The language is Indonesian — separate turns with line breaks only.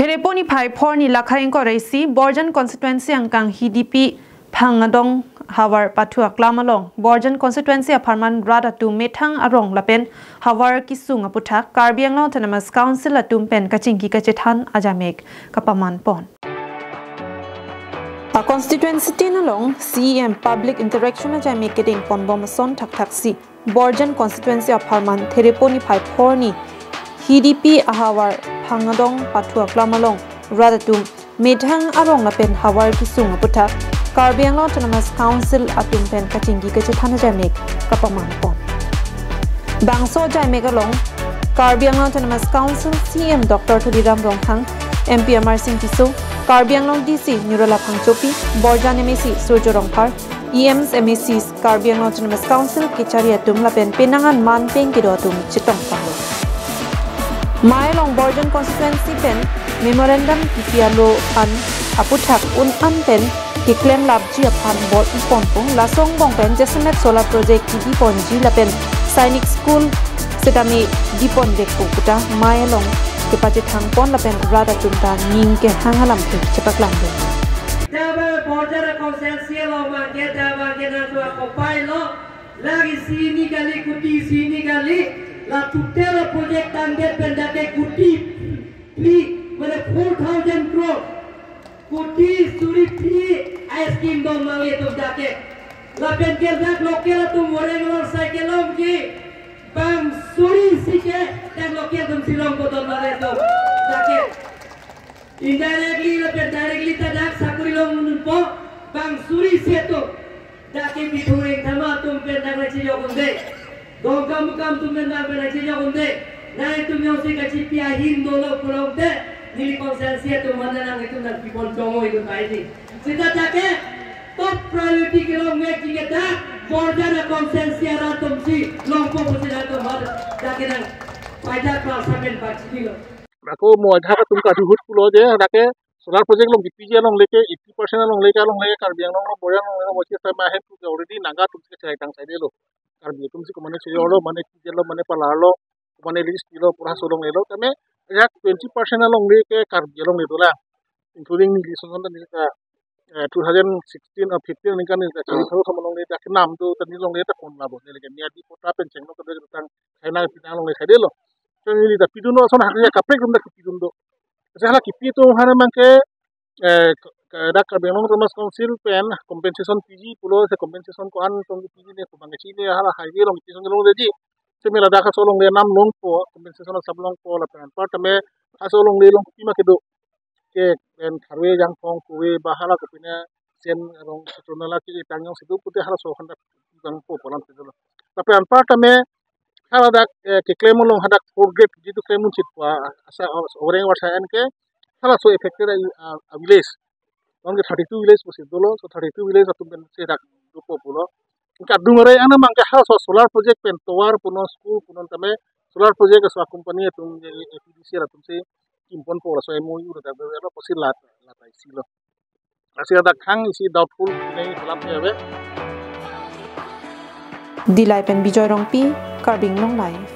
Thereponi phai phorni lakhain ko reisi Borjan constituency angkang HDP phangadong hawar pathua klamalong Borjan constituency aparman rada tu methang arong lapen hawar kisung aputhak Karbianglong Autonomous Council atum pen kachingki kachethan ajamek kapaman pon. A constituency tinalong CEM Public Interaction Ajaimek Borjan son thak Borjan constituency aparman Thereponi phai phorni HDP ahawar phangadong pathua klamalong radatum methang arong lapen hawar kisung aputhak Karbianglong Autonomous Council atum pen kachingki kachethan ajamek kapaman pon. Bangso Ajaimek along Karbianglong Autonomous Council CEM Dr. Thudiram Ronghang MP Amar Singh Tisu Karbianglong DC Nurula Phangchopi Borjan MAC Surjorongphar EMs MACs Karbianglong Autonomous Council kichari atum lapen penangan manpeng kido atum chitong panglo Mailong Borjan constituency pen memorandum kipialo an aputhak an pen kiklem labji aphan bol ipon lasong bong pen jesemet solar project ki ponji lapen sainik school setami dipon dekpo kuta mailong kepache thangpon lapen rada tumta ning ke hangalam ke cepak lambe
Daba Borjan constituency lo mangke daba ke na tua kopai lo lagi sini kali kuti sini kali la tutela project target pendake kuti pli mane 4,000 crore kuti suri pli scheme dom mange to dake la penkel dak lokela tum morenglor cycle om ki bang suri sike tak lokela tum silong ko dom mare to dake indirectly la pen directly ta dak sakuri lom po bang suri seto dake bithure thama tum pen dak chi jogunde Dongkam tumen na benaji jagunde, na itu music aci pia hindolo pulaude, nili konsensia tu mana nang itu nak people jongo itu kaini. Sida take top priority kilo make kita Borjan konsensia ratum si longpo pusina tu mana take nang pada klasamen baci kilo.
Aku mau ada kat tumka duhut pulau je, take solar project long DPJ long leke 80% long leke Karbianglong long Borjan long macam saya mahen tu already naga tu saya tang saya dulu. Karbi तुमसे को मने चाहिए लो मने किलो मने पलालो मने list kilo पूरा सोलों ले लो तमे या 20% लोग ले के कार्बी लोग ले दोला इंक्लूडिंग नीली सोनों तो नीली का 2016 और 15 निकाल नीली का चीज़ थोड़ा हम लोग ले ताकि नाम तो तनी लोग ले तक कौन लाभो नीली के नियादी पोटा पेंशन लोग कभी तंग खाना पिना लोग ले खादे लो तो नीली ता पिदुनो सोना हर जगह कपड़े गुंडा पिदुनो जहाँ किपी तो हमारे मन के dak Karbianglong Autonomous Council pen compensation PG pulo se compensation ko an tong PG ne ko bangachi ne hala haidi long ti song long deji se mela da ka solong le nam long po compensation sab long po la pen part me asolong le long pima ke do ke pen kharwe jang pong kuwe bahala ko pina sen rong tonala ki tangyong sidu pute hala so khanda jang po polam te do la pen part me hala dak ke claim long hadak forget jitu claim chitwa asa oreng warsa en ke hala so affected a village Orang ke 32 village masih dulu, so 32 village atau ben serak dupo pulo. Ingka dungere ana mangke hal so solar project pen towar puno school puno tame solar project so company atum EPDC atum se impon pola so MOU da bero posil lat silo. Asia ada khang isi doubtful nei dalam yawe.
Dilai pen bijoy rongpi Karbianglong live.